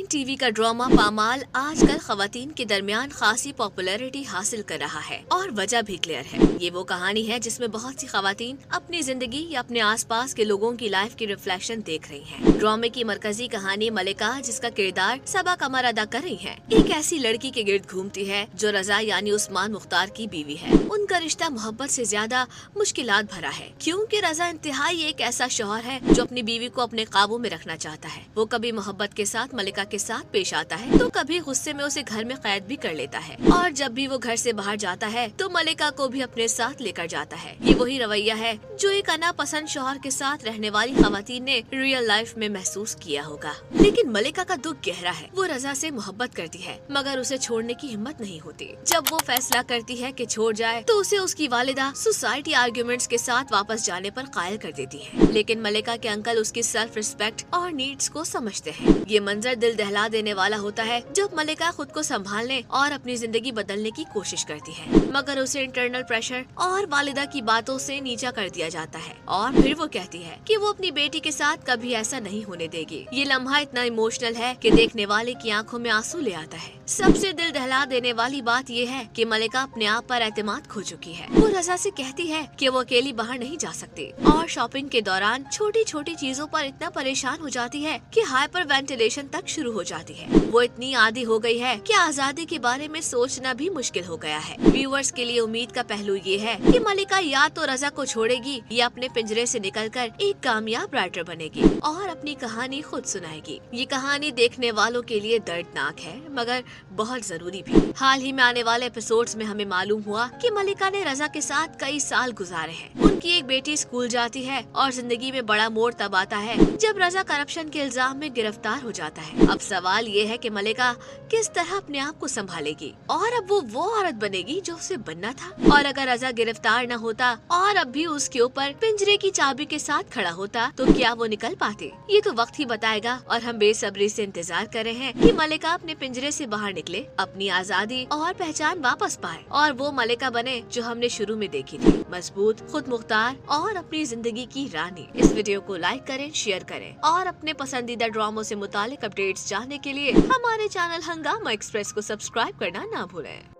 TV का drama पामाल आजकल खवातीन के दरमियान खासी पॉपुलैरिटी हासिल कर रहा है और वजह भी क्लियर है। ये वो कहानी है जिसमें बहुत सी खवातीन अपनी जिंदगी या अपने आसपास के लोगों की लाइफ की रिफ्लेक्शन देख रही हैं। ड्रामे की मरकजी कहानी मलिका, जिसका किरदार सबा कमर अदा कर रही है, एक ऐसी लड़की के गिर्द घूमती है जो रजा यानी उस्मान मुख्तार की बीवी है। उनका रिश्ता मोहब्बत से ज्यादा मुश्किलात भरा है, क्योंकि रजा इंतहाई एक ऐसा शौहर है जो अपनी बीवी को अपने काबू में रखना चाहता है। वो कभी मोहब्बत के साथ मलिका के साथ पेश आता है तो कभी गुस्से में उसे घर में कैद भी कर लेता है, और जब भी वो घर से बाहर जाता है तो मलिका को भी अपने साथ लेकर जाता है। ये वही रवैया है जो एक नापसंद शौहर के साथ रहने वाली खवातीन ने रियल लाइफ में महसूस किया होगा। लेकिन मलिका का दुख गहरा है। वो रजा से मोहब्बत करती है मगर उसे छोड़ने की हिम्मत नहीं होती। जब वो फैसला करती है कि छोड़ जाए तो उसे उसकी वालिदा सोसाइटी आर्ग्यूमेंट्स के साथ वापस जाने पर कायल कर देती है। लेकिन मलिका के अंकल उसकी सेल्फ रिस्पेक्ट और नीड्स को समझते हैं। ये मंजर दिल दहला देने वाला होता है जब मलिका खुद को संभालने और अपनी जिंदगी बदलने की कोशिश करती है, मगर उसे इंटरनल प्रेशर और वालिदा की बातों से नीचा कर दिया जाता है। और फिर वो कहती है कि वो अपनी बेटी के साथ कभी ऐसा नहीं होने देगी। ये लम्हा इतना इमोशनल है कि देखने वाले की आंखों में आंसू ले आता है। सबसे दिल दहला देने वाली बात ये है कि मलिका अपने आप पर एतमाद खो चुकी है। वो रजा से कहती है कि वो अकेली बाहर नहीं जा सकती, और शॉपिंग के दौरान छोटी छोटी चीजों पर इतना परेशान हो जाती है कि हाइपर वेंटिलेशन तक शुरू हो जाती है। वो इतनी आदी हो गई है कि आजादी के बारे में सोचना भी मुश्किल हो गया है। व्यूअर्स के लिए उम्मीद का पहलू ये है कि मलिका या तो रजा को छोड़ेगी या अपने पिंजरे से निकलकर एक कामयाब राइटर बनेगी और अपनी कहानी खुद सुनाएगी। ये कहानी देखने वालों के लिए दर्दनाक है मगर बहुत जरूरी भी। हाल ही में आने वाले एपिसोड्स में हमें मालूम हुआ कि मलिका ने रजा के साथ कई साल गुजारे हैं। उनकी एक बेटी स्कूल जाती है और जिंदगी में बड़ा मोड़ तब आता है जब रजा करप्शन के इल्जाम में गिरफ्तार हो जाता है। अब सवाल ये है कि मलिका किस तरह अपने आप को संभालेगी और अब वो औरत बनेगी जो उसे बनना था। और अगर रजा गिरफ्तार न होता और अब भी उसके ऊपर पिंजरे की चाबी के साथ खड़ा होता तो क्या वो निकल पाते? ये तो वक्त ही बताएगा, और हम बेसब्री से इंतजार कर रहे हैं कि मलिका अपने पिंजरे से बाहर निकले, अपनी आजादी और पहचान वापस पाए और वो मलिका बने जो हमने शुरू में देखी थी, मजबूत, खुद मुख्तार और अपनी जिंदगी की रानी। इस वीडियो को लाइक करें, शेयर करें और अपने पसंदीदा ड्रामों से मुतालिक अपडेट्स जानने के लिए हमारे चैनल हंगामा एक्सप्रेस को सब्सक्राइब करना ना भूलें।